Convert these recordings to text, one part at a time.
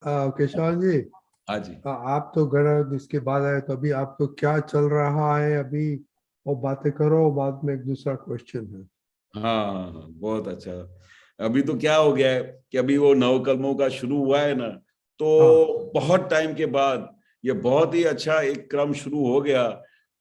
किशोर जी, हाँ जी। आप तो घर इसके बाद आए तो अभी आपको क्या चल रहा है अभी? वो बातें करो, बाद में एक दूसरा क्वेश्चन है। हाँ हाँ हाँ, बहुत अच्छा। अभी तो क्या हो गया है कि अभी वो नवकलमों का शुरू हुआ है ना, हाँ। तो बहुत टाइम के बाद ये बहुत ही अच्छा एक क्रम शुरू हो गया।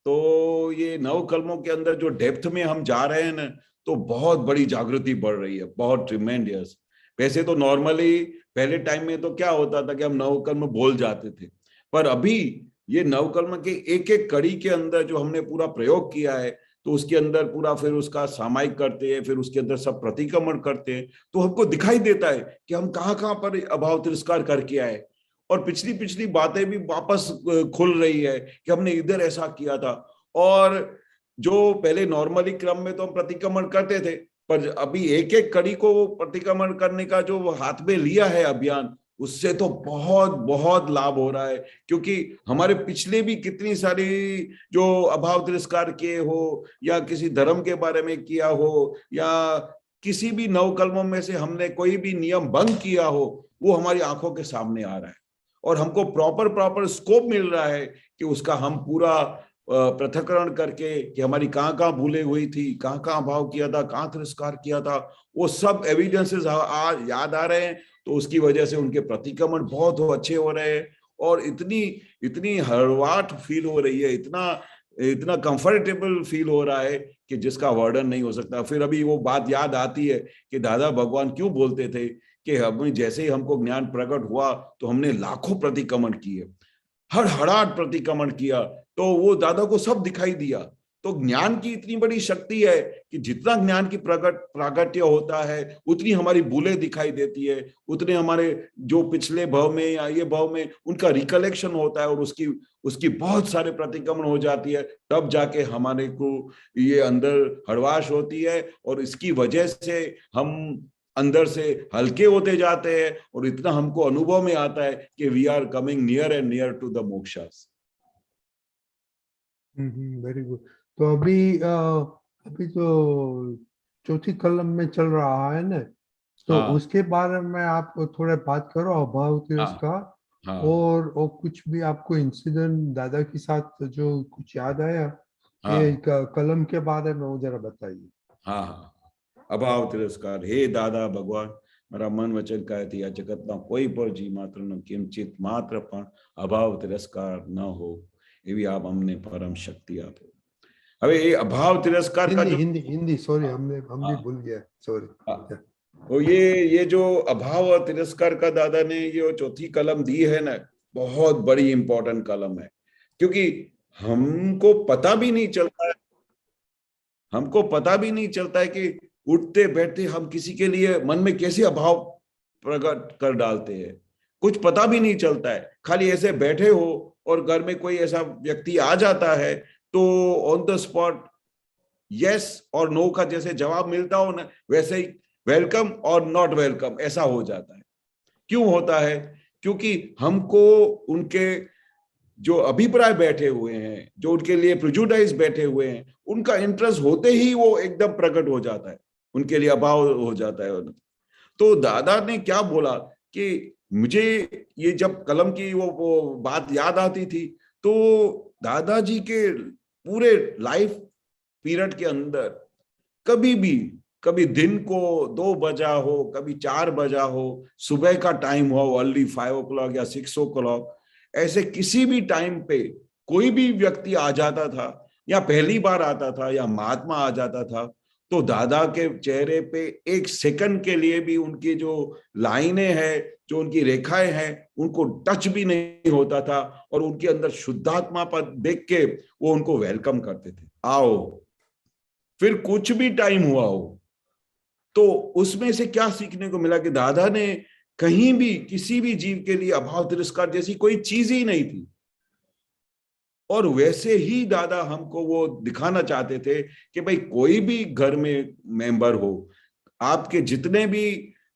तो ये नवकलमों के अंदर जो डेप्थ में हम जा रहे हैं ना, तो बहुत बड़ी जागृति बढ़ रही है, बहुत ट्रिमेंडियस। वैसे तो नॉर्मली पहले टाइम में तो क्या होता था कि हम नवकल्म बोल जाते थे, पर अभी ये नवकल्म के एक एक कड़ी के अंदर जो हमने पूरा प्रयोग किया है, तो उसके अंदर पूरा फिर उसका सामायिक करते हैं, फिर उसके अंदर सब प्रतिक्रमण करते हैं, तो हमको दिखाई देता है कि हम कहाँ कहाँ पर अभाव तिरस्कार करके आए। और पिछली पिछली बातें भी वापस खुल रही है कि हमने इधर ऐसा किया था। और जो पहले नॉर्मली क्रम में तो हम प्रतिक्रमण करते थे, पर अभी एक एक कड़ी को प्रतिक्रमण करने का जो हाथ में लिया है अभियान, उससे तो बहुत बहुत लाभ हो रहा है। क्योंकि हमारे पिछले भी कितनी सारी जो अभाव तिरस्कार किए हो, या किसी धर्म के बारे में किया हो, या किसी भी नवकल्मों में से हमने कोई भी नियम भंग किया हो, वो हमारी आंखों के सामने आ रहा है। और हमको प्रॉपर प्रॉपर स्कोप मिल रहा है कि उसका हम पूरा पृथक्करण करके कि हमारी कहाँ कहाँ भूले हुई थी, कहाँ कहाँ भाव किया था, कहाँ तिरस्कार किया था, वो सब एविडेंसेस याद आ रहे हैं। तो उसकी वजह से उनके प्रतिक्रमण बहुत अच्छे हो रहे हैं। और इतनी इतनी हड़वाट फील हो रही है, इतना इतना कंफर्टेबल फील हो रहा है कि जिसका वर्णन नहीं हो सकता। फिर अभी वो बात याद आती है कि दादा भगवान क्यों बोलते थे कि हमें जैसे ही हमको ज्ञान प्रकट हुआ तो हमने लाखों प्रतिक्रमण किए, हर हड़ाट प्रतिक्रमण किया, तो वो दादा को सब दिखाई दिया। तो ज्ञान की इतनी बड़ी शक्ति है कि जितना ज्ञान की प्रागट्य होता है, उतनी हमारी भूलें दिखाई देती है, उतने हमारे जो पिछले भव में या ये भव में उनका रिकलेक्शन होता है, और उसकी उसकी बहुत सारे प्रतिक्रमण हो जाती है। तब जाके हमारे को ये अंदर हड़वाश होती है, और इसकी वजह से हम अंदर से हल्के होते जाते हैं, और इतना हमको अनुभव में आता है कि we are coming near and near to the मोक्षास। Very good. तो अभी तो चौथी कलम में चल रहा है ना, तो हाँ उसके बारे में आप थोड़े बात करो अभाव हाँ का। हाँ और कुछ भी आपको इंसिडेंट दादा के साथ जो कुछ याद आया, ये हाँ कलम के बारे में वो जरा बताइए। हाँ हाँ। अभाव तिरस्कार, हे दादा भगवान, મારા મન વચન કાયાથી આ જગતના કોઈ પણ જીવ માત્રનો કિંચિત માત્ર પણ અભાવ તિરસ્કાર ન हो, એવી આપ અમને પરમ શક્તિ આપો। હવે એ અભાવ तिरस्कार का हिंदी जो हिंदी हिंदी, सॉरी, हम भी हाँ भूल गए, हाँ, सॉरी। तो ये जो अभाव और तिरस्कार का दादा ने ये चौथी कलम दी है ना, बहुत बड़ी इंपॉर्टेंट कलम है। क्योंकि हमको पता भी नहीं चलता है, हमको पता भी नहीं चलता है कि उठते बैठते हम किसी के लिए मन में कैसे अभाव प्रकट कर डालते हैं। कुछ पता भी नहीं चलता है, खाली ऐसे बैठे हो और घर में कोई ऐसा व्यक्ति आ जाता है, तो ऑन द स्पॉट यस और नो का जैसे जवाब मिलता हो ना, वैसे ही वेलकम और नॉट वेलकम ऐसा हो जाता है। क्यों होता है? क्योंकि हमको उनके जो अभिप्राय बैठे हुए हैं, जो उनके लिए प्रिजुडाइज बैठे हुए हैं, उनका इंटरेस्ट होते ही वो एकदम प्रकट हो जाता है, उनके लिए अभाव हो जाता है। तो दादा ने क्या बोला कि मुझे ये जब कलम की वो बात याद आती थी, तो दादाजी के पूरे लाइफ पीरियड के अंदर कभी भी, कभी दिन को 2 बजा हो, कभी 4 बजा हो, सुबह का टाइम हो अर्ली 5 o'clock या 6 o'clock, ऐसे किसी भी टाइम पे कोई भी व्यक्ति आ जाता था, या पहली बार आता था, या महात्मा आ जाता था, तो दादा के चेहरे पे एक सेकंड के लिए भी उनकी जो लाइनें हैं, जो उनकी रेखाएं हैं, उनको टच भी नहीं होता था। और उनके अंदर शुद्धात्मा पर देख के वो उनको वेलकम करते थे, आओ। फिर कुछ भी टाइम हुआ हो, तो उसमें से क्या सीखने को मिला कि दादा ने कहीं भी किसी भी जीव के लिए अभाव तिरस्कार जैसी कोई चीज ही नहीं थी। और वैसे ही दादा हमको वो दिखाना चाहते थे कि भाई कोई भी घर में मेंबर हो, आपके जितने भी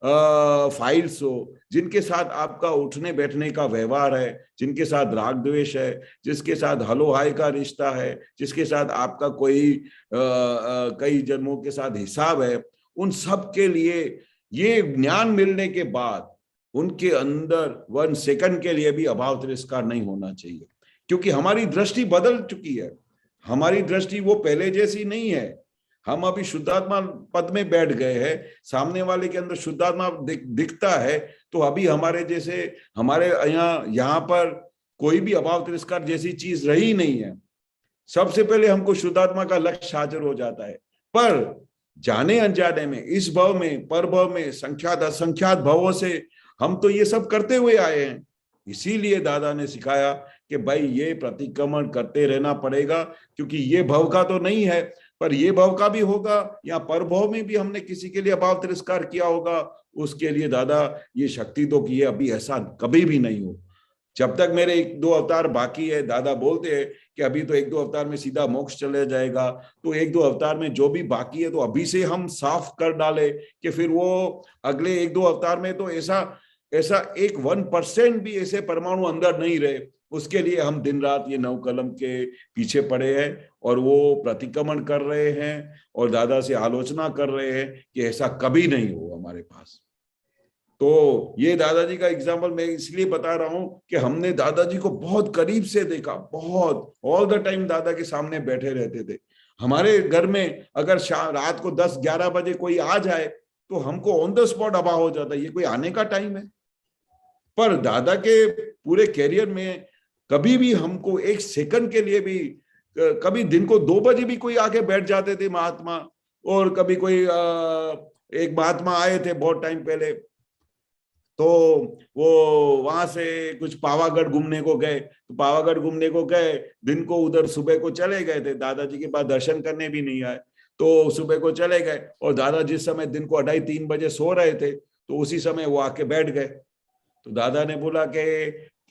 फाइल्स हो, जिनके साथ आपका उठने बैठने का व्यवहार है, जिनके साथ राग द्वेष है, जिसके साथ हलो हाय का रिश्ता है, जिसके साथ आपका कोई कई जन्मों के साथ हिसाब है, उन सब के लिए ये ज्ञान मिलने के बाद उनके अंदर 1 सेकंड के लिए भी अभाव तिरस्कार नहीं होना चाहिए, क्योंकि हमारी दृष्टि बदल चुकी है। हमारी दृष्टि वो पहले जैसी नहीं है। हम अभी शुद्धात्मा पद में बैठ गए हैं, सामने वाले के अंदर शुद्धात्मा दिखता है, तो अभी हमारे जैसे हमारे यहाँ पर कोई भी अभाव तिरस्कार जैसी चीज रही नहीं है। सबसे पहले हमको शुद्धात्मा का लक्ष्य हाजिर हो जाता है। पर जाने अनजाने में, इस भव में, पर भव में, संख्यात असंख्यात भवों से हम तो ये सब करते हुए आए हैं। इसीलिए दादा ने सिखाया कि भाई ये प्रतिक्रमण करते रहना पड़ेगा, क्योंकि ये भव का तो नहीं है, पर ये भव का भी होगा, या पर भव में भी हमने किसी के लिए अभाव तिरस्कार किया होगा। उसके लिए दादा ये शक्ति तो की है, अभी ऐसा कभी भी नहीं हो। जब तक मेरे 1-2 अवतार बाकी है, दादा बोलते हैं कि अभी तो 1-2 अवतार में सीधा मोक्ष चले जाएगा, तो 1-2 अवतार में जो भी बाकी है तो अभी से हम साफ कर डाले कि फिर वो अगले 1-2 अवतार में तो ऐसा 1% भी ऐसे परमाणु अंदर नहीं रहे। उसके लिए हम दिन रात ये 9 कलम के पीछे पड़े हैं और वो प्रतिक्रमण कर रहे हैं और दादा से आलोचना कर रहे हैं कि ऐसा कभी नहीं हो हमारे पास। तो ये दादाजी का एग्जाम्पल मैं इसलिए बता रहा हूं कि हमने दादाजी को बहुत करीब से देखा, बहुत ऑल द टाइम दादा के सामने बैठे रहते थे। हमारे घर में अगर रात को 10-11 बजे कोई आ जाए तो हमको ऑन द स्पॉट अभाव हो जाता है, ये कोई आने का टाइम है। पर दादा के पूरे कैरियर में कभी भी हमको 1 सेकंड के लिए भी, कभी दिन को 2 बजे भी कोई आके बैठ जाते थे महात्मा, और कभी कोई एक महात्मा आए थे बहुत टाइम पहले, तो वो वहां से कुछ पावागढ़ घूमने को गए, तो पावागढ़ घूमने को गए, दिन को उधर सुबह को चले गए थे, दादाजी के पास दर्शन करने भी नहीं आए, तो सुबह को चले गए, और दादा जिस समय दिन को 2:30-3 बजे सो रहे थे तो उसी समय वो आके बैठ गए। तो दादा ने बोला कि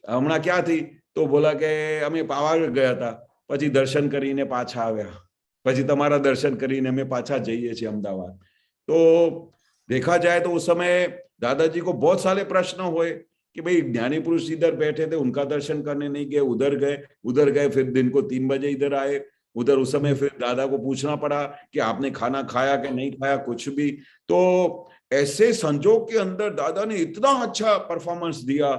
हमना क्या थी, तो बोला कि अमे पावागढ़ गया था, પછી દર્શન કરીને પાછા આવ્યા, પછી તમારા દર્શન કરીને અમે પાછા જઈએ છીએ અમદાવાદ। तो देखा जाए तो उस समय दादाजी को बहुत सारे प्रश्न हुए कि भाई ज्ञानी पुरुष इधर बैठे थे, उनका दर्शन करने नहीं गए, उधर गए, फिर दिन को 3 बजे इधर आए, उधर उस समय फिर दादा को पूछना पड़ा कि आपने खाना खाया कि नहीं खाया, कुछ भी। तो ऐसे संजोग के अंदर दादा ने इतना अच्छा परफॉर्मेंस दिया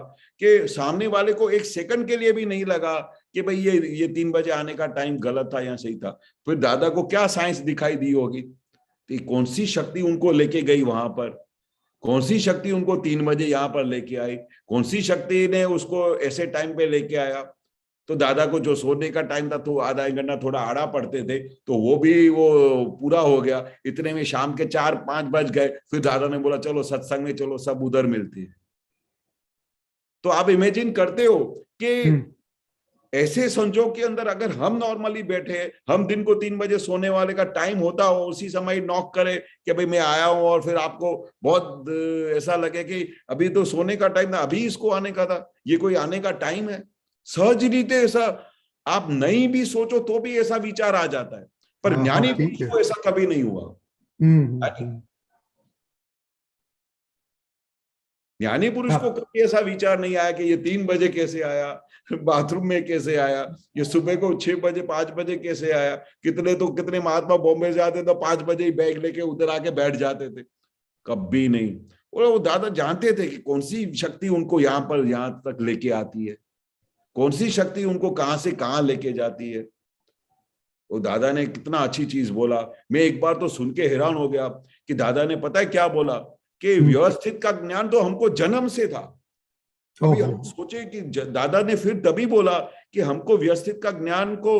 कि सामने वाले को 1 सेकंड के लिए भी नहीं लगा कि भाई ये 3 बजे आने का टाइम गलत था या सही था। फिर दादा को क्या साइंस दिखाई दी होगी कि कौन सी शक्ति उनको लेके गई वहां पर, कौन सी शक्ति उनको 3 बजे यहाँ पर लेके आई, कौन सी शक्ति ने उसको ऐसे टाइम पे लेके आया। तो दादा को जो सोने का टाइम था तो आधा 1 घंटा थोड़ा आड़ा पड़ते थे, तो वो भी वो पूरा हो गया। इतने में शाम के 4-5 बज गए, फिर दादा ने बोला चलो सत्संग में चलो, सब उधर मिलते हैं। तो आप इमेजिन करते हो कि ऐसे संजोग के अंदर अगर हम नॉर्मली बैठे, हम दिन को 3 बजे सोने वाले का टाइम होता हो, उसी समय नॉक करे कि भाई मैं आया हूं, और फिर आपको बहुत ऐसा लगे कि अभी तो सोने का टाइम था, अभी इसको आने का था, ये कोई आने का टाइम है। सहज रीते ऐसा आप नहीं भी सोचो तो भी ऐसा विचार आ जाता है, पर ज्ञानी पुरुष को ऐसा कभी नहीं हुआ। ज्ञानी पुरुष को कभी ऐसा विचार नहीं आया कि ये 3 बजे कैसे आया, बाथरूम में कैसे आया, ये सुबह को 6 बजे 5 बजे कैसे आया। कितने महात्मा बॉम्बे जाते तो 5 बजे ही बैग लेके उधर आके बैठ जाते थे, कभी नहीं। और वो दादा जानते थे कि कौन सी शक्ति उनको यहाँ तक लेके आती है, कौन सी शक्ति उनको कहां से कहां लेके जाती है। वो दादा ने कितना अच्छी चीज बोला, मैं एक बार तो सुन के हैरान हो गया कि दादा ने पता है क्या बोला कि व्यवस्थित का ज्ञान तो हमको जन्म से था। अभी हम सोचे कि दादा ने फिर तभी बोला कि हमको व्यवस्थित का ज्ञान को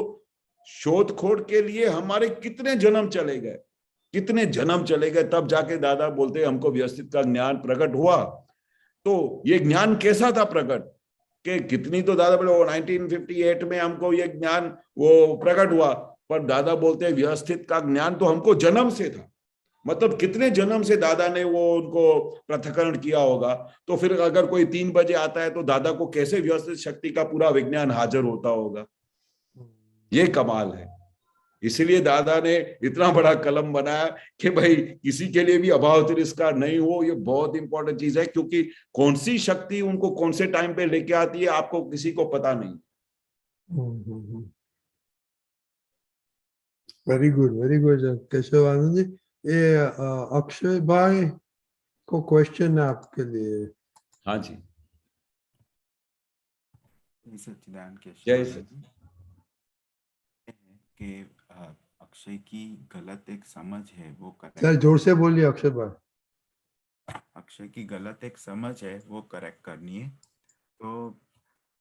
शोध खोज के लिए हमारे कितने जन्म चले गए, तब जाके दादा बोलते हमको व्यवस्थित का ज्ञान प्रकट हुआ। तो ये ज्ञान कैसा था प्रकट, कि कितनी तो दादा बोले 1958 में हमको ये ज्ञान वो प्रकट हुआ, पर दादा बोलते हैं व्यवस्थित का ज्ञान तो हमको जन्म से था। मतलब कितने जन्म से दादा ने वो उनको पृथक्करण किया होगा। तो फिर अगर कोई 3 बजे आता है तो दादा को कैसे व्यवस्थित शक्ति का पूरा विज्ञान हाजिर होता होगा। ये कमाल है। इसलिए दादा ने इतना बड़ा कलम बनाया कि भाई किसी के लिए भी अभाव तिरस्कार नहीं हो। ये बहुत इंपॉर्टेंट चीज है, क्योंकि कौन सी शक्ति उनको कौन से टाइम पे लेके आती है आपको किसी को पता नहीं। Very good Keshav Anand ji. ये अक्षय भाई को क्वेश्चन है आपके लिए। हाँ जी, जय सच्चिदानंद जय केशव सच। जी। कि अक्षय की गलत एक समझ है वो सर करेक्ट, जोर से बोलिए अक्षर भाई। अक्षय की गलत एक समझ है वो करेक्ट करनी है। तो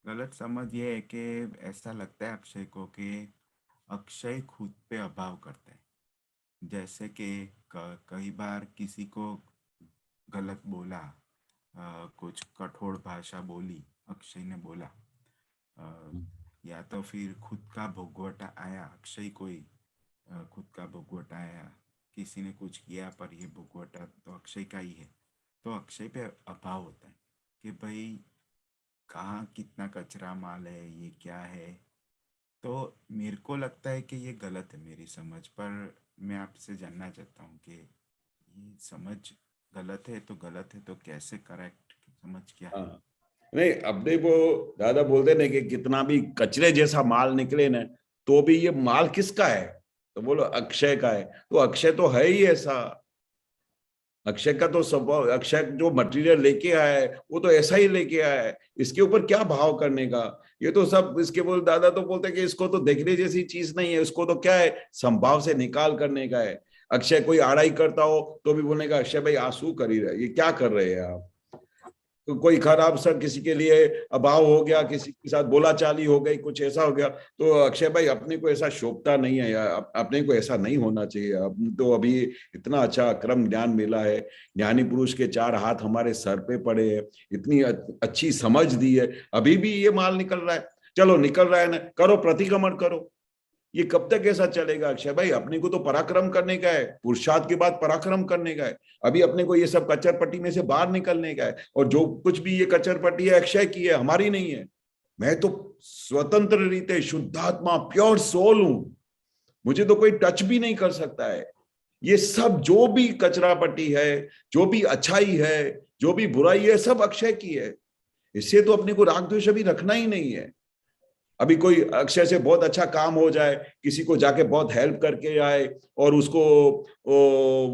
गलत समझ ये है कि ऐसा लगता है अक्षय को कि अक्षय खुद पे अभाव करता है। जैसे कि कई बार किसी को गलत बोला, कुछ कठोर भाषा बोली, अक्षय ने बोला, अ, या तो फिर खुद का भोगवटा आया, अक्षय कोई खुद का भोगवटा आया, किसी ने कुछ किया पर ये भोगवटा तो अक्षय का ही है। तो अक्षय पे अभाव होता है कि भाई कहाँ कितना कचरा माल है, ये क्या है। तो मेरे को लगता है कि ये गलत है मेरी समझ, पर मैं आपसे जानना चाहता हूँ कि ये समझ गलत है तो गलत है, तो कैसे करेक्ट समझ क्या है। हाँ, नहीं, अपने वो दादा बोलते ना कि कितना भी कचरे जैसा माल निकले ना, तो भी ये माल किसका है? तो बोलो अक्षय का है। तो अक्षय तो है ही ऐसा। अक्षय का तो स्वभाव, अक्षय जो मटेरियल लेके आया है वो तो ऐसा ही लेके आया है। इसके ऊपर क्या भाव करने का? ये तो सब इसके बोल, दादा तो बोलते हैं कि इसको तो देखने जैसी चीज नहीं है, इसको तो क्या है, संभाव से निकाल करने का है। अक्षय कोई आड़ाई करता हो तो भी बोलने का अक्षय भाई आंसू कर ही रहे, ये क्या कर रहे हैं आप? तो कोई खराब सर किसी के लिए अभाव हो गया, किसी के साथ बोलाचाली हो गई, कुछ ऐसा हो गया, तो अक्षय भाई अपने को ऐसा शोभता नहीं है यार, अपने को ऐसा नहीं होना चाहिए। अब तो अभी इतना अच्छा क्रम ज्ञान मिला है, ज्ञानी पुरुष के 4 हाथ हमारे सर पे पड़े हैं, इतनी अच्छी समझ दी है, अभी भी ये माल निकल रहा है। चलो निकल रहा है ना, करो प्रतिक्रमण करो। ये कब तक ऐसा चलेगा अक्षय भाई? अपने को तो पराक्रम करने का है, पुरुषार्थ के बाद पराक्रम करने का है। अभी अपने को ये सब कचरपट्टी में से बाहर निकलने का है, और जो कुछ भी ये कचरपट्टी है अक्षय की है, हमारी नहीं है। मैं तो स्वतंत्र रीते शुद्धात्मा प्योर सोल हूं, मुझे तो कोई टच भी नहीं कर सकता है। ये सब जो भी कचरा पट्टी है, जो भी अच्छाई है, जो भी बुराई है, सब अक्षय की है। इससे तो अपने को राग द्वेष अभी रखना ही नहीं है। अभी कोई अक्षय से बहुत अच्छा काम हो जाए, किसी को जाके बहुत हेल्प करके आए, और उसको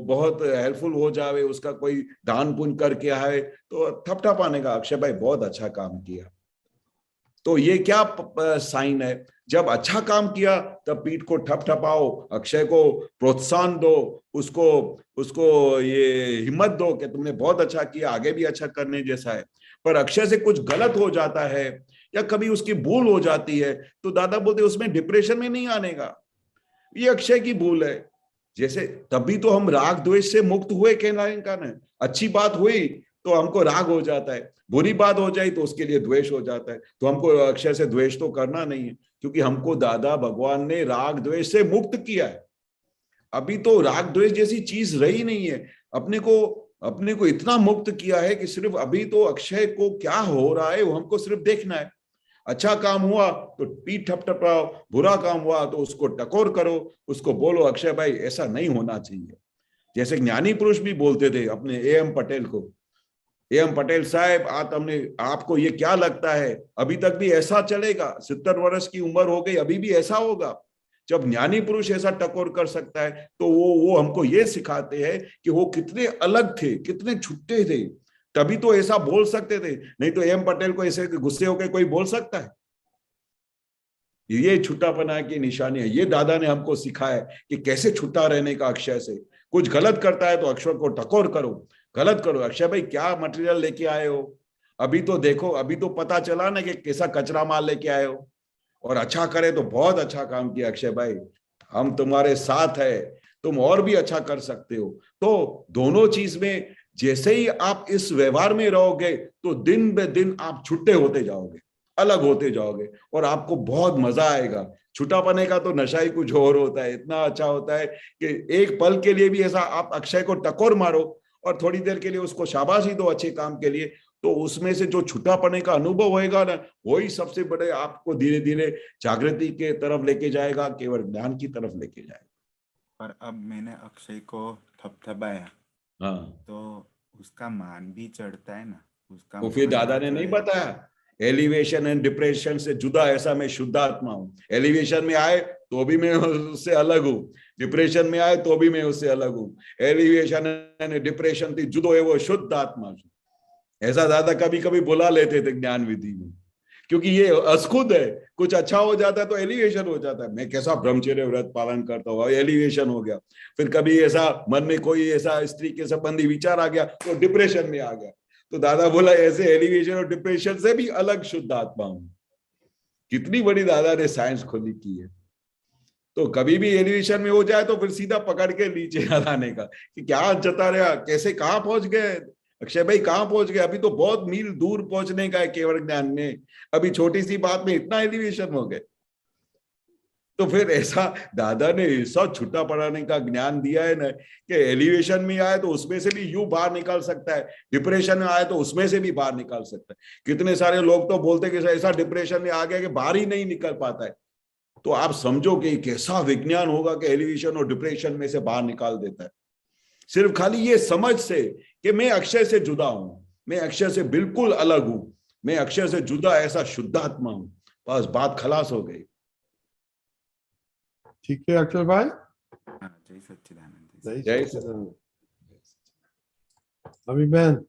बहुत हेल्पफुल हो जाए, उसका कोई दान पुण्य करके आए, तो थपथपाने का अक्षय भाई बहुत अच्छा काम किया। तो ये क्या साइन है? जब अच्छा काम किया तब पीठ को ठपठपाओ, अक्षय को प्रोत्साहन दो, उसको उसको ये हिम्मत दो कि तुमने बहुत अच्छा किया, आगे भी अच्छा करने जैसा है। पर अक्षय से कुछ गलत हो जाता है या कभी उसकी भूल हो जाती है, तो दादा बोलते उसमें डिप्रेशन में नहीं आने का, ये अक्षय की भूल है। जैसे तभी तो हम राग द्वेष से मुक्त हुए कहलाने का ना। अच्छी बात हुई तो हमको राग हो जाता है, बुरी बात हो जाए तो उसके लिए द्वेष हो जाता है। तो हमको अक्षय से द्वेष तो करना नहीं है, क्योंकि हमको दादा भगवान ने राग द्वेष से मुक्त किया है। अभी तो राग द्वेष जैसी चीज रही नहीं है। अपने को इतना मुक्त किया है कि सिर्फ अभी तो अक्षय को क्या हो रहा है वो हमको सिर्फ देखना है। अच्छा काम हुआ तो पीठ ठपठपाओ, बुरा काम हुआ तो उसको टकोर करो, उसको बोलो अक्षय भाई ऐसा नहीं होना चाहिए। जैसे ज्ञानी पुरुष भी बोलते थे अपने एम पटेल को, एम पटेल साहब आप हमने आपको ये क्या लगता है अभी तक भी ऐसा चलेगा? 70 वर्ष की उम्र हो गई अभी भी ऐसा होगा? जब ज्ञानी पुरुष ऐसा टकोर कर सकता है तो वो हमको ये सिखाते हैं कि वो कितने अलग थे, कितने छुट्टे थे, तभी तो ऐसा बोल सकते थे। नहीं तो एम पटेल को ऐसे गुस्से होकर कोई बोल सकता है? ये छुट्टापना की निशानी है। ये दादा ने हमको सिखाया है कि कैसे छुट्टा रहने का अक्षय से। कुछ गलत करता है तो अक्षय को टकोर करो, गलत करो, अक्षय भाई क्या मटेरियल लेके आए हो? अभी तो देखो, अभी तो पता चला ना कि कैसा कचरा माल लेके आए हो। और अच्छा करे तो बहुत अच्छा काम किया अक्षय भाई, हम तुम्हारे साथ है, तुम और भी अच्छा कर सकते हो। तो दोनों चीज में जैसे ही आप इस व्यवहार में रहोगे तो दिन ब दिन आप छुट्टे होते जाओगे, अलग होते जाओगे, और आपको बहुत मजा आएगा। छुट्टापने का तो नशा ही कुछ और होता है, इतना अच्छा होता है कि एक पल के लिए भी ऐसा आप अक्षय को टकोर मारो और थोड़ी देर के लिए उसको शाबाशी दो अच्छे काम के लिए, तो उसमें से जो छुट्टापने का अनुभव होएगा ना, वही सबसे बड़े आपको धीरे धीरे जागृति के तरफ लेके जाएगा, केवल ज्ञान की तरफ लेके जाएगा। पर अब मैंने अक्षय को थपथपाया हाँ, तो उसका मान भी चढ़ता है ना, उसका तो फिर मान दादा भी ने नहीं चढ़े। बताया एलिवेशन एंड डिप्रेशन से जुदा ऐसा मैं शुद्ध आत्मा हूं। एलिवेशन में आए तो भी मैं उससे अलग हूं, डिप्रेशन में आए तो भी मैं उससे अलग हूं। एलिवेशन एंड डिप्रेशन थी जुदो है वो शुद्ध आत्मा। ऐसा दादा कभी कभी बुला लेते थे ज्ञान विधि में, क्योंकि ये अस्खुद है, कुछ अच्छा हो जाता है तो एलिवेशन हो जाता है, मैं कैसा ब्रह्मचर्य व्रत पालन करता हूँ, एलिवेशन हो गया। फिर कभी ऐसा मन में कोई ऐसा स्त्री के संबंधी विचार आ गया तो डिप्रेशन में आ गया। तो दादा बोला ऐसे एलिवेशन और डिप्रेशन से भी अलग शुद्ध आत्मा हूं। कितनी बड़ी दादा ने साइंस खोली की है। तो कभी भी एलिवेशन में हो जाए तो फिर सीधा पकड़ के नीचे आने का कि क्या जता रहा, कैसे कहाँ पहुंच गए अक्षय भाई, कहाँ पहुंच गए, अभी तो बहुत मील दूर पहुंचने का है केवल ज्ञान में, अभी छोटी सी बात में इतना एलिवेशन हो गए। तो फिर ऐसा दादा ने ऐसा छुट्टा पढ़ाने का ज्ञान दिया है ना कि एलिवेशन में आए तो उसमें से भी यूं बाहर निकाल सकता है, डिप्रेशन में आए तो उसमें से भी बाहर निकाल सकता है। कितने सारे लोग तो बोलते कि ऐसा डिप्रेशन में आ गया कि बाहर ही नहीं निकल पाता है। तो आप समझो कि कैसा विज्ञान होगा कि एलिवेशन और डिप्रेशन में से बाहर निकाल देता है, सिर्फ खाली ये समझ से कि मैं अक्षय से जुदा हूं, मैं अक्षय से बिल्कुल अलग हूं, मैं अक्षय से जुदा ऐसा शुद्धात्मा हूं, बस बात खलास हो गई। ठीक है अक्षय भाई, हाँ, जय सच्चिदानंद। जय सच्चिदानंद। अभी बहन,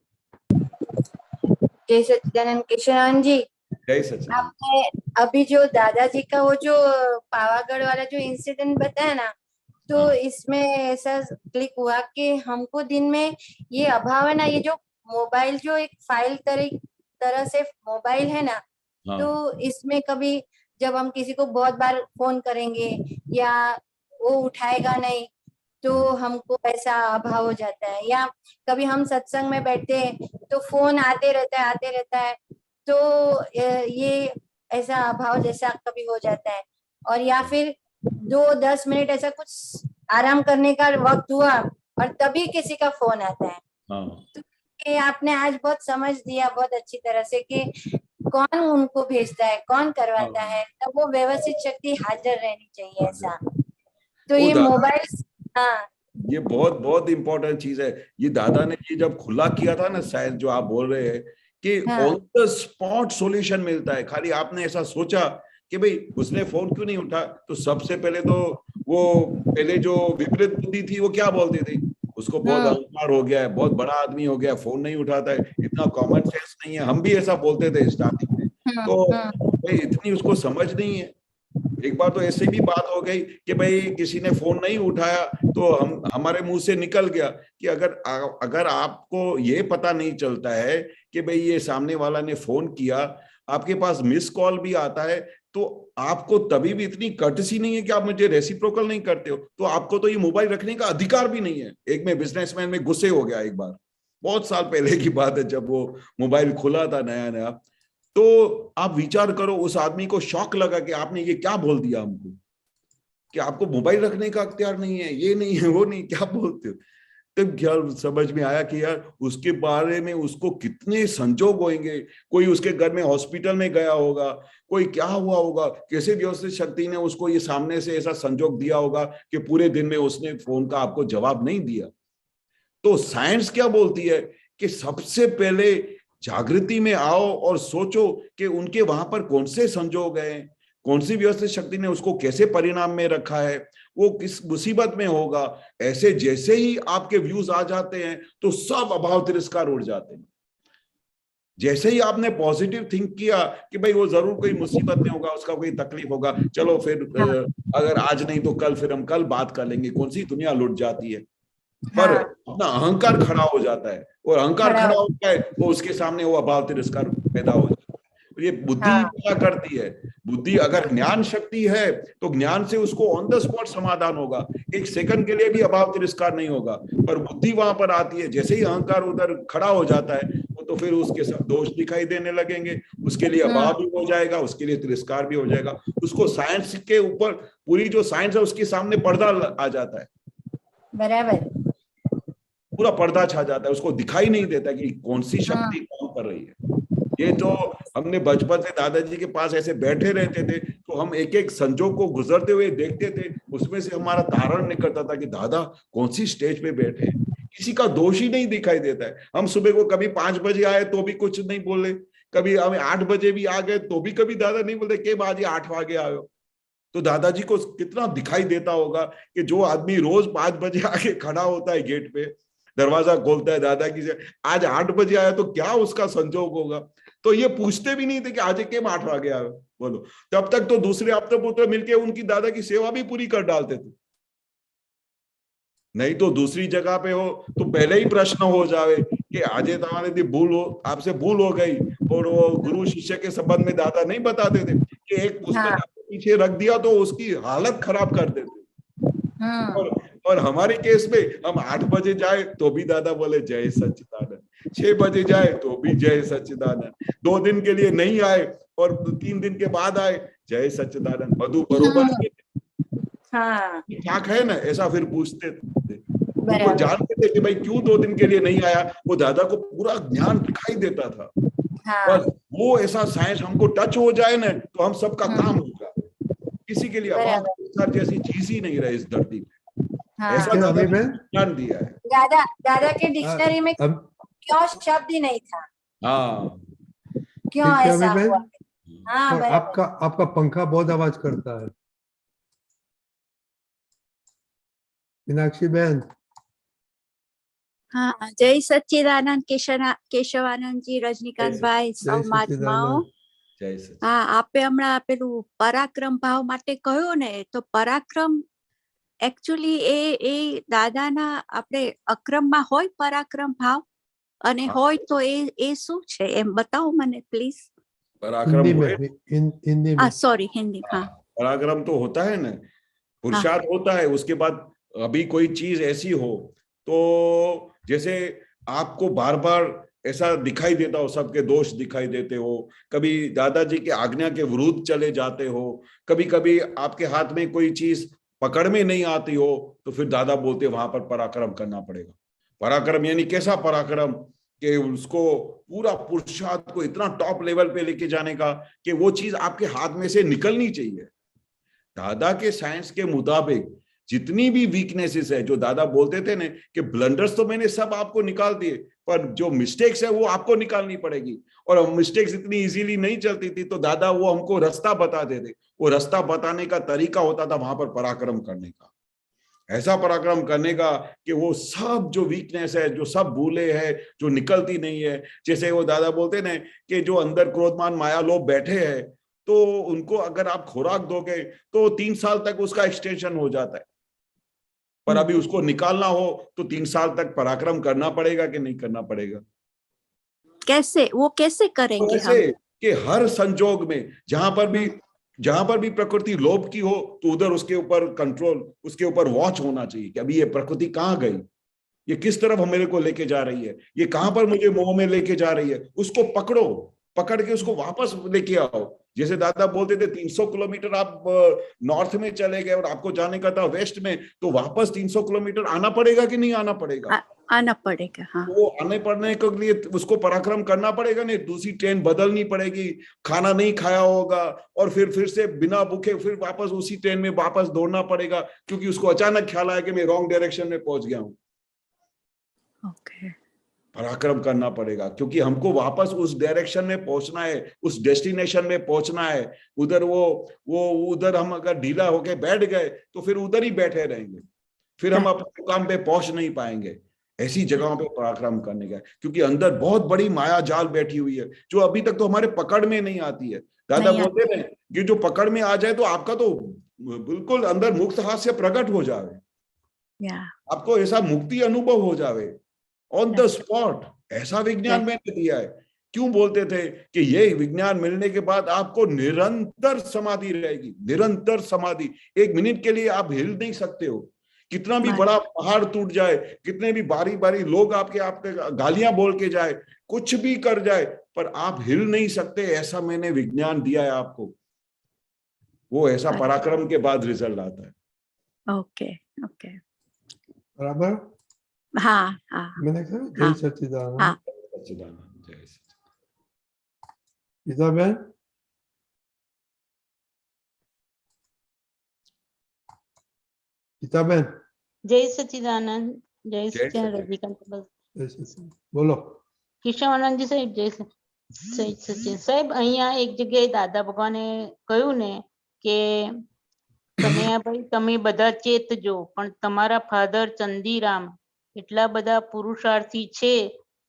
जय सच्चिदानंद किशन जी। जय सच्चिदानंद। आपने अभी जो दादाजी का वो जो पावागढ़ वाला जो इंसिडेंट बताया ना, तो इसमें ऐसा क्लिक हुआ कि हमको दिन में ये अभाव है ना, ये जो मोबाइल जो एक फाइल तरह से मोबाइल है ना, तो इसमें कभी जब हम किसी को बहुत बार फोन करेंगे या वो उठाएगा नहीं तो हमको ऐसा अभाव हो जाता है, या कभी हम सत्संग में बैठे हैं तो फोन आते रहता है तो ये ऐसा अभाव जैसा कभी हो जाता है। और या फिर 2-10 मिनट ऐसा कुछ आराम करने का वक्त हुआ और तभी किसी का फोन आता है। तो ये आपने आज बहुत समझ दिया बहुत अच्छी तरह से कि कौन उनको भेजता है, कौन करवाता है, तब वो व्यवस्थित शक्ति हाजिर रहनी चाहिए ऐसा। तो ये मोबाइल, हाँ, ये बहुत बहुत इंपॉर्टेंट चीज है। ये दादा ने ये जब खुला किया था ना, शायद जो आप बोल रहे हैं कि ऑन द स्पॉट सॉल्यूशन मिलता है, खाली आपने ऐसा सोचा कि भाई उसने फोन क्यों नहीं उठा, तो सबसे पहले तो वो पहले जो विपरीत बुद्धि थी वो क्या बोलती थी, उसको बहुत अहंकार हो गया है, बहुत बड़ा आदमी हो गया, फोन नहीं उठाता है, इतना कॉमन सेंस नहीं है, हम भी ऐसा बोलते थे स्टार्टिंग में। तो भाई इतनी उसको समझ नहीं है। एक बार तो ऐसे भी बात हो गई कि भाई किसी ने फोन नहीं उठाया तो हमारे मुंह से निकल गया कि अगर आपको ये पता नहीं चलता है कि भाई ये सामने वाला ने फोन किया, आपके पास मिस कॉल भी आता है, तो आपको तभी भी इतनी कर्टसी नहीं है कि आप मुझे रेसिप्रोकल नहीं करते हो, तो आपको तो ये मोबाइल रखने का अधिकार भी नहीं है। एक में बिजनेसमैन में गुस्से हो गया एक बार, बहुत साल पहले की बात है, जब वो मोबाइल खुला था नया नया। तो आप विचार करो, उस आदमी को शॉक लगा कि आपने ये क्या बोल दिया हमको, कि आपको मोबाइल रखने का अख्तियार नहीं है, ये नहीं है, वो नहीं, क्या बोलते हो। तब क्या समझ में आया कि यार उसके बारे में उसको कितने संजोग होंगे, कोई उसके घर में हॉस्पिटल में गया होगा, कोई क्या हुआ होगा, कैसे व्यवस्थित शक्ति ने उसको ये सामने से ऐसा संजोग दिया होगा कि पूरे दिन में उसने फोन का आपको जवाब नहीं दिया। तो साइंस क्या बोलती है कि सबसे पहले जागृति में आओ और सोचो कि उनके वहां पर कौन से संजोग हैं, कौन सी व्यवस्थित शक्ति ने उसको कैसे परिणाम में रखा है, वो किस मुसीबत में होगा। ऐसे जैसे ही आपके व्यूज आ जाते हैं तो सब अभाव तिरस्कार उड़ जाते हैं। जैसे ही आपने पॉजिटिव थिंक किया कि भाई वो जरूर कोई मुसीबत में होगा, उसका कोई तकलीफ होगा, चलो फिर अगर आज नहीं तो कल, फिर हम कल बात कर लेंगे, कौन सी दुनिया लुट जाती है। पर अपना अहंकार खड़ा हो जाता है, और अहंकार खड़ा होता है तो उसके सामने वो अभाव तिरस्कार पैदा हो जाता है। ये बुद्धि क्या करती है, बुद्धि अगर ज्ञान शक्ति है तो ज्ञान से उसको ऑन द स्पॉट समाधान होगा, एक सेकंड के लिए भी अभाव तिरस्कार नहीं होगा। पर बुद्धि वहां पर आती है, जैसे ही अहंकार उधर खड़ा हो जाता है तो फिर उसके सब दोष दिखाई देने लगेंगे, उसके लिए अभाव भी हो जाएगा, उसके लिए तिरस्कार भी हो जाएगा। उसको साइंस के ऊपर पूरी जो साइंस है उसके सामने पर्दा आ जाता है, बराबर पूरा पर्दा छा जाता है, उसको दिखाई नहीं देता कि कौन सी शक्ति काम कर रही है। ये तो हमने बचपन से दादाजी के पास ऐसे बैठे रहते थे तो हम एक एक संजोग को गुजरते हुए देखते थे, उसमें से हमारा धारण निकलता था कि दादा कौन सी स्टेज पे बैठे हैं। किसी का दोष ही नहीं दिखाई देता है। हम सुबह को कभी 5 बजे आए तो भी कुछ नहीं बोले, कभी हमें 8 बजे भी आ गए तो भी कभी दादा नहीं बोलते के बाजी 8 बजे आयो। तो दादाजी को कितना दिखाई देता होगा कि जो आदमी रोज 5 बजे आके खड़ा होता है गेट पे, दरवाजा खोलता है दादा की से, आज 8 बजे आया तो क्या उसका संजोग होगा। तो ये पूछते भी नहीं थे कि आज केम 8 वागे आया, बोलो। तब तक तो दूसरे अपने पुत्र मिलके उनकी दादा की सेवा भी पूरी कर डालते थे। नहीं तो दूसरी जगह पे हो तो पहले ही प्रश्न हो जावे कि आज तुम्हारे भूल हो, आपसे भूल हो गई। और वो गुरु शिष्य के संबंध में दादा नहीं बताते थे कि एक पुस्तक हाँ। आपके पीछे रख दिया तो उसकी हालत खराब कर देते। हम्म। और हमारे केस में हम 8 बजे जाए तो भी दादा बोले जय सच्चिदानंद, 6 बजे जाए तो भी जय सच्चिदानंद, 2 दिन के लिए नहीं आए और 3 दिन के बाद आए जय सच्चिदानंद, मधु बरोबर है, हाँ ठीक है ना, ऐसा फिर पूछते थे। वो बराबर। जानते थे कि भाई क्यों 2 दिन के लिए नहीं आया, वो दादा को पूरा ज्ञान दिखाई देता था। हाँ बस वो ऐसा साइंस हमको टच हो जाए ना तो हम सबका काम होगा। किसी के लिए अभाव बराबर। संसार जैसी चीज ही नहीं रहे इस धरती पे। हाँ ऐसा क्या दादा अभी ने बहन? ज्ञान दिया है। दादा दादा के डिक्शनरी में अब क्यों शब्द ही नहीं था, हाँ क्यों ठीक है ऐसा अभी हुआ। बहन। हाँ और बराबर। आपका पंखा बहुत आवाज करता है। मीनाक्षी बहन, हाँ, जय सच्चिदानंद केशवानंद जी, रजनीकांत भाई, जय સૌ મહાત્માઓ। સચ્ચિદાનંદ। जय सच्चिदानंद। હા, આપે હમણાં પેલું પરાક્રમ ભાવ માટે કહ્યું ને, તો પરાક્રમ એકચ્યુઅલી એ દાદાના આપણે અક્રમમાં હોય પરાક્રમ ભાવ, અને हाँ, હોય તો એ શું છે એમ बताओ મને પ્લીઝ। पराक्रम हिंदी हुए। में, हिंदी હા में। सॉरी, हिंदी। हाँ पराक्रम तो होता है ना, पुरुषार्थ होता है। उसके बाद अभी कोई चीज ऐसी हो तो जैसे आपको बार बार ऐसा दिखाई देता हो, सबके दोष दिखाई देते हो, कभी दादाजी की आज्ञा के विरुद्ध चले जाते हो, कभी कभी आपके हाथ में कोई चीज पकड़ में नहीं आती हो, तो फिर दादा बोलते वहां पर पराक्रम करना पड़ेगा। पराक्रम यानी कैसा पराक्रम कि उसको पूरा पुरुषार्थ को इतना टॉप लेवल पे लेके जाने का कि वो चीज आपके हाथ में से निकलनी चाहिए। दादा के साइंस के मुताबिक जितनी भी वीकनेसेस है, जो दादा बोलते थे ना कि ब्लंडर्स तो मैंने सब आपको निकाल दिए, पर जो मिस्टेक्स है वो आपको निकालनी पड़ेगी। और मिस्टेक्स इतनी इजीली नहीं चलती थी, तो दादा वो हमको रास्ता बताते थे। वो रास्ता बताने का तरीका होता था वहां पर पराक्रम करने का, ऐसा पराक्रम करने का कि वो सब जो वीकनेस है, जो सब भूले हैं, जो निकलती नहीं है। जैसे वो दादा बोलते ना कि जो अंदर क्रोधमान माया लोग बैठे हैं, तो उनको अगर आप खुराक दोगे तो 3 साल तक उसका एक्सटेंशन हो जाता है, पर अभी उसको निकालना हो तो 3 साल तक पराक्रम करना पड़ेगा कि नहीं करना पड़ेगा। कैसे, वो कैसे तो करेंगे हम। ऐसे कि हर संजोग में जहां पर भी प्रकृति लोभ की हो तो उधर उसके ऊपर कंट्रोल, उसके ऊपर वॉच होना चाहिए कि अभी ये प्रकृति कहाँ गई, ये किस तरफ मेरे को लेके जा रही है, ये कहां पर मुझे मोह में लेके जा रही है। उसको पकड़ो, पकड़ के उसको वापस लेके आओ। जैसे दादा बोलते थे 300 किलोमीटर आप नॉर्थ में चले गए और आपको जाने का था वेस्ट में, तो वापस 300 किलोमीटर आना पड़ेगा कि नहीं आना पड़ेगा। आना पड़ेगा। हाँ वो आने पड़ने के लिए उसको पराक्रम करना पड़ेगा, नहीं दूसरी ट्रेन बदलनी पड़ेगी, खाना नहीं खाया होगा और फिर से बिना भूखे फिर वापस उसी ट्रेन में वापस दौड़ना पड़ेगा, क्योंकि उसको अचानक ख्याल आया कि मैं रॉन्ग डायरेक्शन में पहुंच गया हूँ। ओके। पराक्रम करना पड़ेगा क्योंकि हमको वापस उस डायरेक्शन में पहुंचना है, उस डेस्टिनेशन में पहुंचना है। उधर वो उधर हम अगर ढीला होके बैठ गए तो फिर उधर ही बैठे रहेंगे, फिर हम अपने काम पे पहुंच नहीं पाएंगे। ऐसी जगहों पे पराक्रम करने का, क्योंकि अंदर बहुत बड़ी माया जाल बैठी हुई है जो अभी तक तो हमारे पकड़ में नहीं आती है। दादा बोलते हैं कि जो पकड़ में आ जाए तो आपका तो बिल्कुल अंदर मुक्त हाथ से प्रकट हो जाए, आपको ऐसा मुक्ति अनुभव हो जाए ऑन द स्पॉट। ऐसा विज्ञान मैंने दिया है। क्यों बोलते थे कि ये विज्ञान मिलने के बाद आपको निरंतर समाधि रहेगी, निरंतर समाधि। 1 मिनट के लिए आप हिल नहीं सकते हो, कितना भी बड़ा पहाड़ टूट जाए, कितने भी बारी बारी लोग आपके गालियां बोल के जाए, कुछ भी कर जाए, पर आप हिल नहीं सकते। ऐसा मैंने विज्ञान दिया है आपको। वो ऐसा पराक्रम के बाद रिजल्ट आता है। ओके ओके बराबर। हाँ हाँ मैंने कहा जय सच्चिदानंद। हाँ सच्चिदानंद जय सच्चिदानंद। गीता बहन, गीता बहन जय सच्चिदानंद। जय जय सच्चिदानंद। सच्चिदानंद। रजनीकांत जय सच्चिदानंद बोलो। કેશવાનંદજી સાહેબ જય સચ્ચિદાનંદ સાહેબ, અહીંયા એક જગ્યાએ દાદા ભગવાને કહ્યું ને કે કનૈયાભાઈ તમે બધા ચેતજો, પણ તમારા ફાધર ચંદીરામ એટલા બધા પુરુષાર્થી છે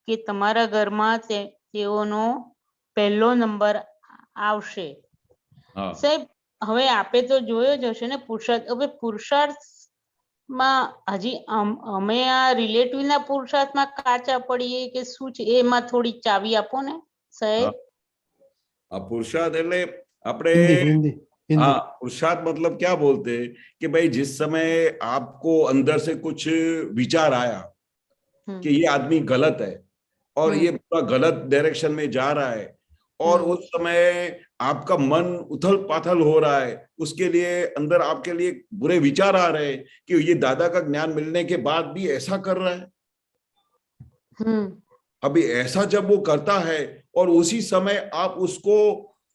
કે તમારા ઘરમાં તેઓનો પહેલો નંબર આવશે. हाँ સાહેબ હવે આપે તો જોયો જ હશે ને પુરુષાર્થ. હવે પુરુષાર્થમાં હજી અમે આ રિલેટિવના પુરુષાર્થમાં કાચા પડીએ કે શું છે એમાં થોડી ચાવી આપો ને સાહેબ. अब पुरुषार्थ એટલે આપણે हिंदी हिंदी हिंदी हाँ पुरुषार्थ मतलब क्या बोलते हैं कि भाई जिस समय आपको अंदर से कुछ विचार आया कि ये आदमी गलत है और ये पूरा गलत डायरेक्शन में जा रहा है और उस समय आपका मन उथल पाथल हो रहा है, उसके लिए अंदर आपके लिए बुरे विचार आ रहे हैं कि ये दादा का ज्ञान मिलने के बाद भी ऐसा कर रहा है। अभी ऐसा जब वो करता है और उसी समय आप उसको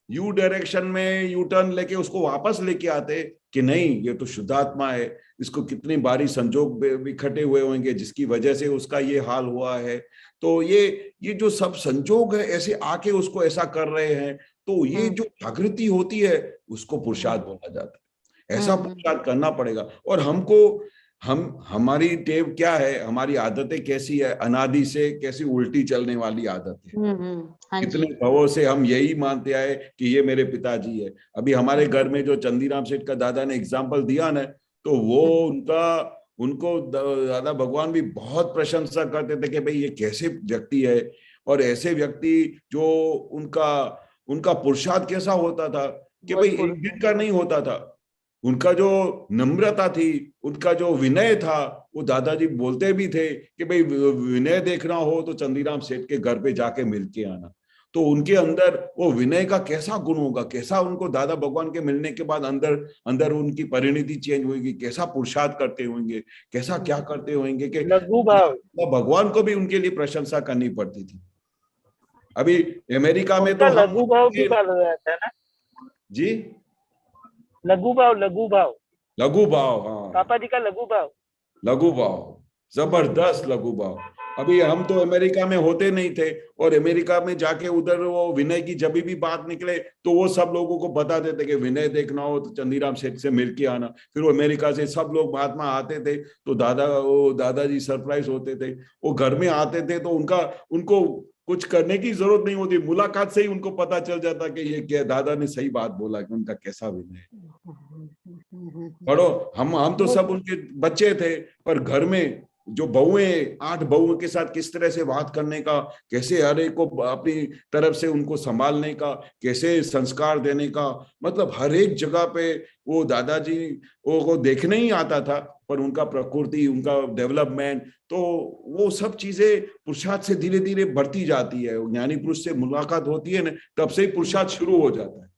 यू डायरेक्शन में यू टर्न लेके उसको वापस लेके आते कि नहीं ये तो शुद्धात्मा है, इसको कितनी बारी संजोग इकट्ठे हुए होंगे जिसकी वजह से उसका ये हाल हुआ है, तो ये जो सब संजोग है ऐसे आके उसको ऐसा कर रहे हैं, तो ये जो जागृति होती है उसको पुरुषार्थ बोला जाता है। ऐसा पुरुषार्थ करना पड़ेगा। और हमारी टेव क्या है, हमारी आदतें कैसी है, अनादि से कैसी उल्टी चलने वाली आदत है। कितने भवों से हम यही मानते आए कि ये मेरे पिताजी है। अभी हमारे घर में जो चंदीराम सेठ का दादा ने एग्जाम्पल दिया ना, तो वो उनको दादा भगवान भी बहुत प्रशंसा करते थे कि भाई ये कैसे व्यक्ति है, और ऐसे व्यक्ति जो उनका पुरुषार्थ कैसा होता था कि भाई एक दिन का नहीं होता था। उनका जो नम्रता थी, उनका जो विनय था, वो दादाजी बोलते भी थे कि भाई विनय देखना हो तो चंदीराम सेठ के घर पे जाके मिल के आना। तो उनके अंदर वो विनय का कैसा गुण होगा, कैसा उनको दादा भगवान के मिलने के बाद अंदर उनकी परिणति चेंज होगी, कैसा पुरुषार्थ करते होंगे, कैसा क्या करते होंगे कि भगवान को भी उनके लिए प्रशंसा करनी पड़ती थी। अभी अमेरिका में तो लघु भाव भी पाल रहा था ना जी, लघु भाव, हाँ पापा जी का लघु भाव, जबरदस्त लघु भाव। अभी हम तो अमेरिका में होते नहीं थे, और अमेरिका में जाके उधर वो विनय की जब भी बात निकले तो वो सब लोगों को बता देते कि विनय देखना हो तो चंदीराम सेठ से मिल के आना। फिर वो अमेरिका से सब लोग बाद में आते थे तो दादाजी सरप्राइज होते थे। वो घर में आते थे तो उनको कुछ करने की जरूरत नहीं होती, मुलाकात से ही उनको पता चल जाता कि ये क्या दादा ने सही बात बोला कि उनका कैसा विनय है। पढ़ो, हम तो सब उनके बच्चे थे, पर घर में जो बहुएं 8 बहुओं के साथ किस तरह से बात करने का, कैसे हर एक को अपनी तरफ से उनको संभालने का, कैसे संस्कार देने का, मतलब हर एक जगह पे वो दादाजी को देखने ही आता था। पर उनका प्रकृति, उनका डेवलपमेंट, तो वो सब चीजें पुरुषार्थ से धीरे धीरे बढ़ती जाती है। ज्ञानी पुरुष से मुलाकात होती है ना, तब से ही पुरुषार्थ शुरू हो जाता है,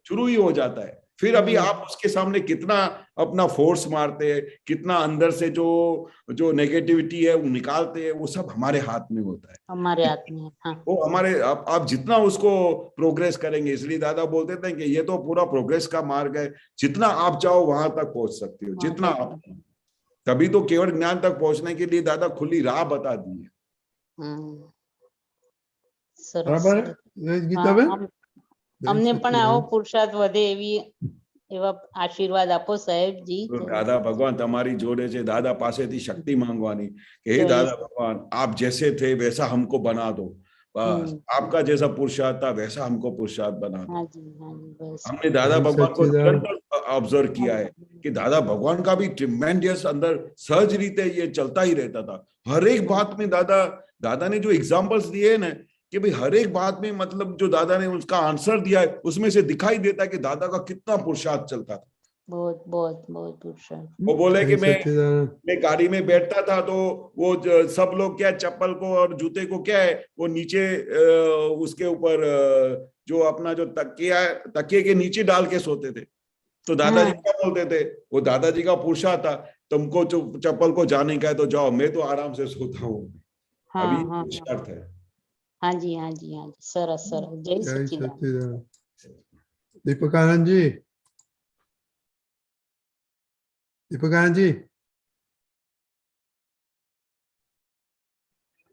शुरू ही हो जाता है। फिर अभी आप उसके सामने कितना अपना फोर्स मारते हैं, कितना अंदर से जो नेगेटिविटी है वो निकालते हैं, वो सब हमारे हाथ में होता है, हमारे हाथ में। हाँ। वो हमारे आप जितना उसको प्रोग्रेस करेंगे, इसलिए दादा बोलते थे कि ये तो पूरा प्रोग्रेस का मार्ग है, जितना आप चाहो वहां तक पहुंच सकते हो, जितना आप। तभी तो केवल ज्ञान तक पहुंचने के लिए दादा खुली राह बता दी है। बराबर। અમને પણ આવો પુરુષાર્થ વધે એવા આશીર્વાદ આપો સાહેબજી। દાદા ભગવાન તમારી જોડે છે, દાદા પાસેથી શક્તિ માંગવાની કે હે દાદા ભગવાન आप जैसे थे वैसा हमको बना दो, बस आपका जैसा पुरुषार्थ था वैसा हमको पुरुषार्थ बना दो। हमने दादा भगवान को निरंतर ऑब्जर्व किया है कि दादा भगवान का भी ट्रिमेंडियस अंदर सहज रीते ये चलता ही रहता था। हर एक बात में दादा ने जो एग्जाम्पल्स दिए ना, कि भाई हर एक बात में मतलब जो दादा ने उसका आंसर दिया है, उसमें से दिखाई देता है कि दादा का कितना पुरुषार्थ चलता था। बहुत बहुत बहुत पुरुषार्थ। वो बोले कि मैं गाड़ी में बैठता था तो वो सब लोग क्या चप्पल को और जूते को क्या है वो नीचे उसके ऊपर जो अपना जो तकिए के नीचे डाल के सोते थे। तो दादाजी क्या बोलते थे, वो दादाजी का पुरुषार्थ था, तुमको चप्पल को जाने का है तो जाओ, मैं तो आराम से सोता हूँ। अभी पुरुषार्थ है। हाँ जी, हाँ जी, हाँ जी, सरस सरस। जय सच्चिदानंद। दीपकानंद जी, दीपकानंद जी।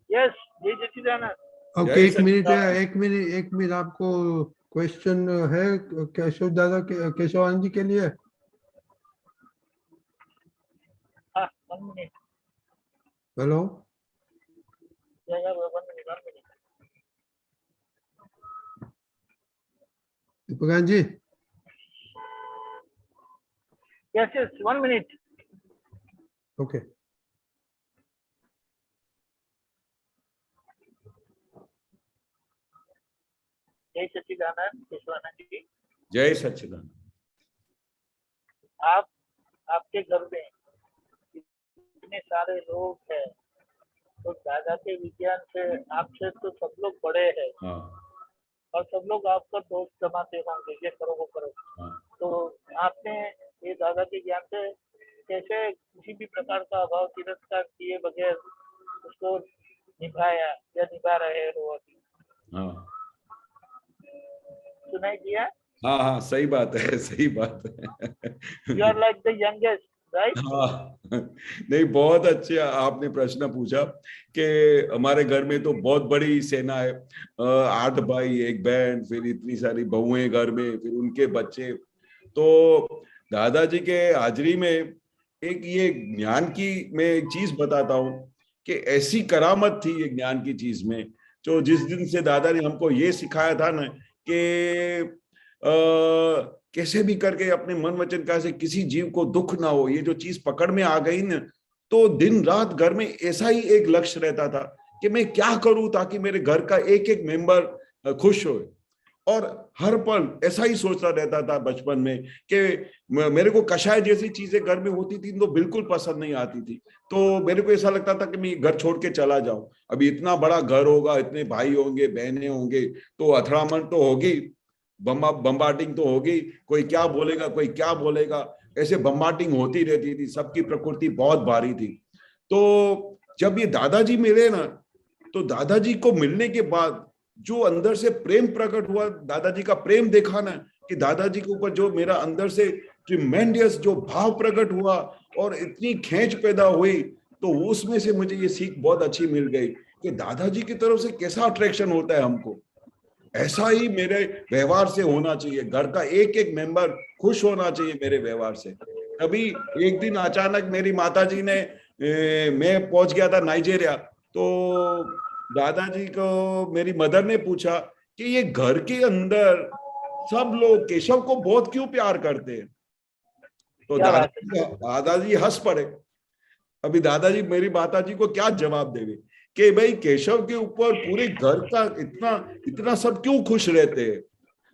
यस, जय सच्चिदानंद। ओके, एक मिनट आपको क्वेश्चन है केशव दादा के, केशवानंद जी के लिए। हाँ, 1 minute. Hello, Yeah, yeah, 1 minute. दीपकान जी। Yes, yes, 1 minute. ओके, जय सच्चिदानंद केशवानंद जी, जय सच्चिदानंद। आप आपके घर में इतने सारे लोग हैं, तो दादा के विज्ञान से आपसे तो सब लोग बड़े हैं हाँ और सब लोग आपका दोस्त जमाते होंगे, ये करो वो करो। हाँ। तो आपने ये दादा के ज्ञान से कैसे किसी भी प्रकार का अभाव तिरस्कार किए बगैर उसको निभाया या निभा रहे हो अभी? हाँ सुनाई दिया? हाँ हाँ, सही बात है, सही बात है। You are like the youngest, right? हाँ, नहीं, बहुत अच्छे आपने प्रश्न पूछा कि हमारे घर में तो बहुत बड़ी सेना है, 8 भाई, 1 बहन, फिर इतनी सारी बहुएं घर में, फिर उनके बच्चे। तो दादाजी के हाजिरी में एक ये ज्ञान की मैं एक चीज बताता हूँ कि ऐसी करामत थी ये ज्ञान की चीज में, जो जिस दिन से दादा ने हमको ये सिखाया था ना कि कैसे भी करके अपने मन वचन का से किसी जीव को दुख ना हो, ये जो चीज पकड़ में आ गई ना, तो दिन रात घर में ऐसा ही एक लक्ष्य रहता था कि मैं क्या करूं ताकि मेरे घर का एक एक मेंबर खुश हो। और हर पल ऐसा ही सोचता रहता था बचपन में कि मेरे को कषाय जैसी चीजें घर में होती थी तो बिल्कुल पसंद नहीं आती थी। तो मेरे को ऐसा लगता था कि मैं घर छोड़ के चला जाऊं। अभी इतना बड़ा घर होगा, इतने भाई होंगे, बहनें होंगे, तो अथड़ामण तो होगी, बम्बार्डिंग तो होगी, कोई क्या बोलेगा, कोई क्या बोलेगा, ऐसे बम्बार्डिंग होती रहती थी। सबकी प्रकृति बहुत भारी थी। तो जब ये दादाजी मिले ना, तो दादाजी को मिलने के बाद जो अंदर से प्रेम प्रकट हुआ, दादाजी का प्रेम देखा ना, कि दादाजी के ऊपर जो मेरा अंदर से ट्रिमेंडियस जो भाव प्रकट हुआ और इतनी खेच पैदा हुई, तो उसमें से मुझे ये सीख बहुत अच्छी मिल गई कि दादाजी की तरफ से कैसा अट्रैक्शन होता है हमको, ऐसा ही मेरे व्यवहार से होना चाहिए। घर का एक एक मेंबर खुश होना चाहिए मेरे व्यवहार से। अभी एक दिन अचानक मेरी माताजी ने मैं पहुंच गया था नाइजीरिया, तो दादाजी को मेरी मदर ने पूछा कि ये घर के अंदर सब लोग केशव को बहुत क्यों प्यार करते हैं। तो दादाजी हंस पड़े। अभी दादाजी मेरी माताजी को क्या जवाब देवे कि भाई केशव के ऊपर पूरे घर का इतना इतना सब क्यों खुश रहते हैं।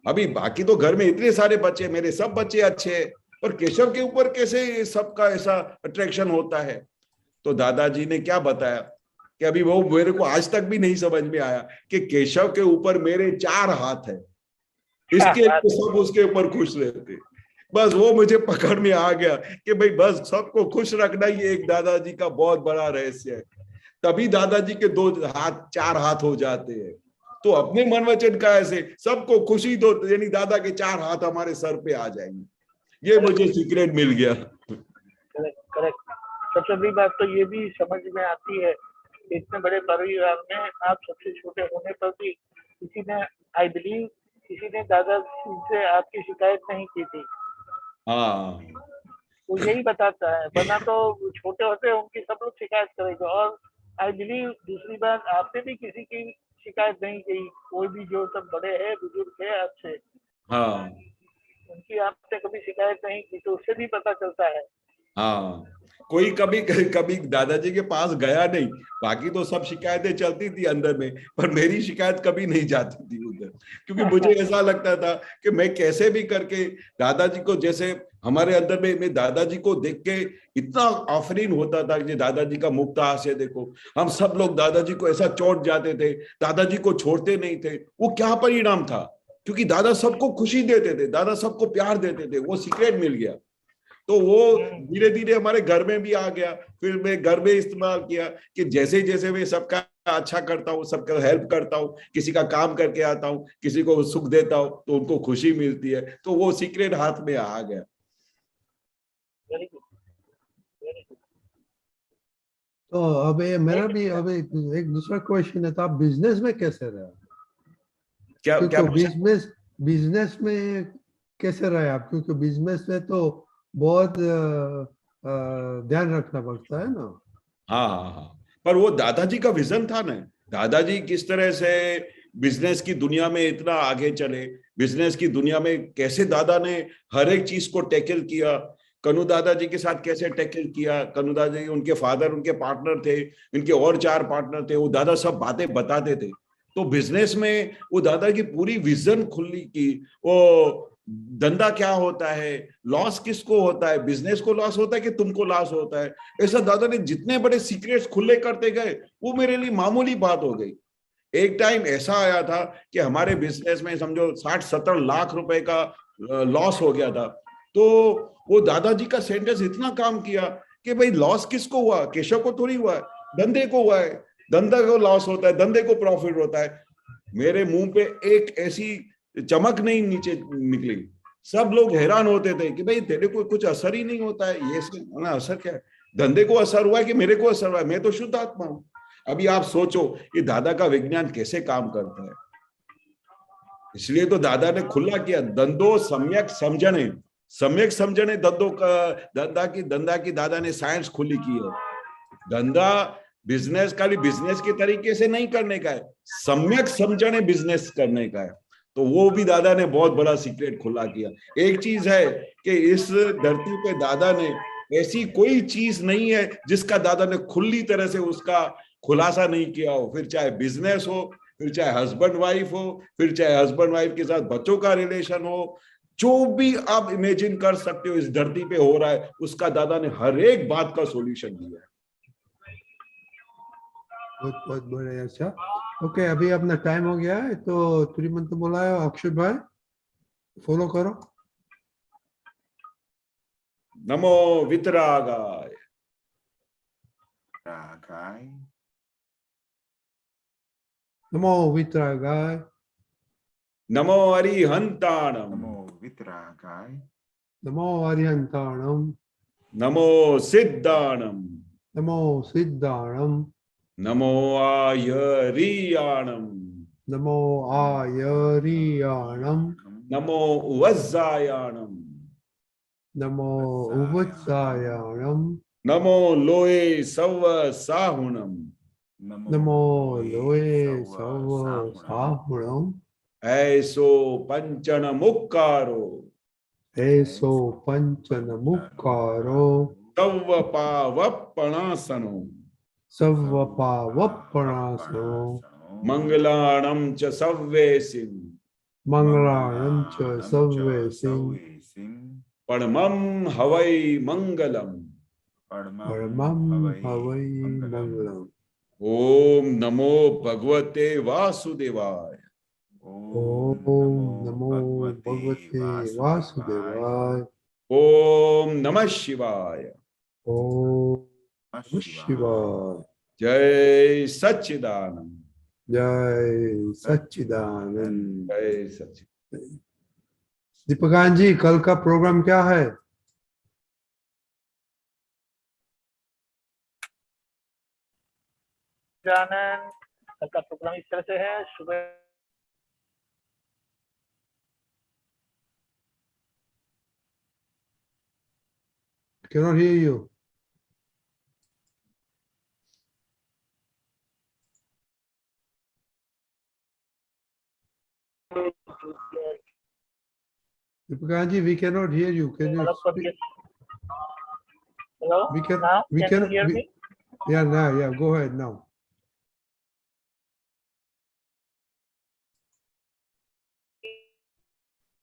अभी बाकी तो घर में इतने सारे बच्चे, मेरे सब बच्चे अच्छे हैं, पर केशव के ऊपर कैसे सबका ऐसा अट्रैक्शन होता है। तो दादाजी ने क्या बताया कि अभी वो मेरे को आज तक भी नहीं समझ में आया कि केशव के ऊपर मेरे 4 हाथ है, इसके लिए सब उसके ऊपर खुश रहते। बस वो मुझे पकड़ में आ गया कि भाई बस सबको खुश रखना ये एक दादाजी का बहुत बड़ा रहस्य है। तभी दादाजी के 2 हाथ 4 हाथ हो जाते हैं। तो अपने मन वचन का ऐसे सबको खुशी दो, यानी दादा के 4 हाथ हमारे सर पे आ जाएंगे। ये मुझे सीक्रेट मिल गया। करेक्ट। सबसे बड़ी बात तो ये भी समझ में आती है, इतने बड़े परिवार में आप सबसे छोटे होने पर भी किसी ने, आई बिलीव, किसी ने दादा से आपकी शिकायत नहीं की थी। हाँ, वो यही बताता है, वरना तो छोटे होते उनकी सब लोग शिकायत करेंगे। और आई बिलीव दूसरी बात, आपने भी किसी की शिकायत नहीं की, कोई भी जो सब बड़े हैं, बुजुर्ग है आपसे, हाँ, उनकी आपने कभी शिकायत नहीं की, तो उससे भी पता चलता है। हाँ, कोई कभी कभी दादाजी के पास गया नहीं, बाकी तो सब शिकायतें चलती थी अंदर में, पर मेरी शिकायत कभी नहीं जाती थी उधर, क्योंकि मुझे ऐसा लगता था कि मैं कैसे भी करके दादाजी को, जैसे हमारे अंदर में मैं दादाजी को देख के इतना आफरीन होता था कि दादाजी का मुक्त हास्य देखो, हम सब लोग दादाजी को ऐसा चोट जाते थे, दादाजी को छोड़ते नहीं थे। वो क्या परिणाम था, क्योंकि दादा सबको खुशी देते थे, दादा सबको प्यार देते थे, वो सीक्रेट मिल गया। तो वो धीरे धीरे हमारे घर में भी आ गया। फिर मैं घर में इस्तेमाल किया कि जैसे जैसे मैं सबका अच्छा करता हूँ, सबका हेल्प करता हूँ, किसी का काम करके आता हूँ, किसी को सुख देता हूँ, तो उनको खुशी मिलती है। तो वो सीक्रेट हाथ में आ गया। Very good, very good. तो अब ये मेरा भी अब एक दूसरा क्वेश्चन है, तो आप बिजनेस में कैसे रहे? क्या क्या बिजनेस बिजनेस में कैसे रहे आप? क्योंकि बिजनेस में तो बहुत ध्यान रखना पड़ता है ना। हाँ हाँ हाँ, पर वो दादाजी का विजन था ना, दादाजी किस तरह से बिजनेस की दुनिया में इतना आगे चले, बिजनेस की दुनिया में कैसे दादा ने हर एक चीज को टैकल किया, कनु दादाजी के साथ कैसे टैकल किया, कनु दादाजी उनके फादर उनके पार्टनर थे, इनके और 4 पार्टनर थे, वो दादा सब बातें बताते थे। तो बिजनेस में वो दादा की पूरी विजन खुली की, वो धंधा क्या होता है, लॉस किसको होता है, बिजनेस को लॉस होता है कि तुमको लॉस होता है, ऐसा दादा ने जितने बड़े सीक्रेट्स खुले करते गए वो मेरे लिए मामूली बात हो गई। एक टाइम ऐसा आया था कि हमारे बिजनेस में समझो 60-70 लाख रुपए का लॉस हो गया था। तो वो दादाजी का सेंटेंस इतना काम किया कि भाई लॉस किसको हुआ, केशव को थोड़ी हुआ है, धंधे को हुआ है, धंधा को लॉस होता है, धंधे को प्रॉफिट होता है। मेरे मुंह पे एक ऐसी चमक नहीं नीचे निकली। सब लोग हैरान होते थे कि भाई तेरे को कुछ असर ही नहीं होता है, ये ना असर क्या है, धंधे को असर हुआ है कि मेरे को असर हुआ है, मैं तो शुद्ध आत्मा हूं। अभी आप सोचो कि दादा का विज्ञान कैसे काम करता है। इसलिए तो दादा ने खुला किया, धंधो सम्यक समझने, सम्यक समझने धंधो का धंधा की दादा ने साइंस खुली की है। धंधा बिजनेस खाली बिजनेस के तरीके से नहीं करने का है, सम्यक समझने बिजनेस करने का है। तो वो भी दादा ने बहुत बड़ा सीक्रेट खुला किया। एक चीज है कि इस धरती पे दादा ने ऐसी कोई चीज नहीं है जिसका दादा ने खुली तरह से उसका खुलासा नहीं किया हो, फिर चाहे बिजनेस हो, फिर चाहे हस्बैंड वाइफ हो, फिर चाहे हस्बैंड वाइफ के साथ बच्चों का रिलेशन हो, जो भी आप इमेजिन कर सकते हो इस धरती पे हो रहा है, उसका दादा ने हर एक बात का सॉल्यूशन दिया है। बहुत बहुत बढ़िया। अच्छा, ओके, अभी अपना टाइम हो गया है, तो त्रिमंत्र बोलायो अक्षय भाई, फॉलो करो। नमो वितरागाय, रागाय, नमो वितरागाय, नमो अरिहंताणम, नमो वितरागाय, नमो अरिहंताणम, नमो सिद्धाणम, नमो सिद्धाणम, नमो आयरियाणम, नमो आयरियाणम, नमो उवज्जायाणम, नमो उवत्सायाणम, नमो लोए सव साहुणम, नमो लोए सव साहुणम, ऐसो पंचन मुक्कारो, ऐसो पंचन मुक्कारो, तव पावपणासनो, सव्वपावप्पणासनो, मंगलाणम च सव्वेसिम, मंगलाणं च सव्वेसिं, परमं हवै मंगलम। परमं हवै मंगलम्। ओम नमो भगवते वासुदेवाय, ओम नमो भगवते वासुदेवाय, ओम नमः शिवाय, ओम नमः शिवाय। जय सच्चिदानंद, जय सच्चिदानंद। जय सच्चिदानंद। दीपकान जी, कल का प्रोग्राम क्या है? आनंद, कल का प्रोग्राम इस तरह से है, सुबह Cannot hear you. Dipakaji ji, we cannot hear you. Can you speak? Hello? We can. Now, We can can. you hear me? Yeah, now, yeah. Go ahead now.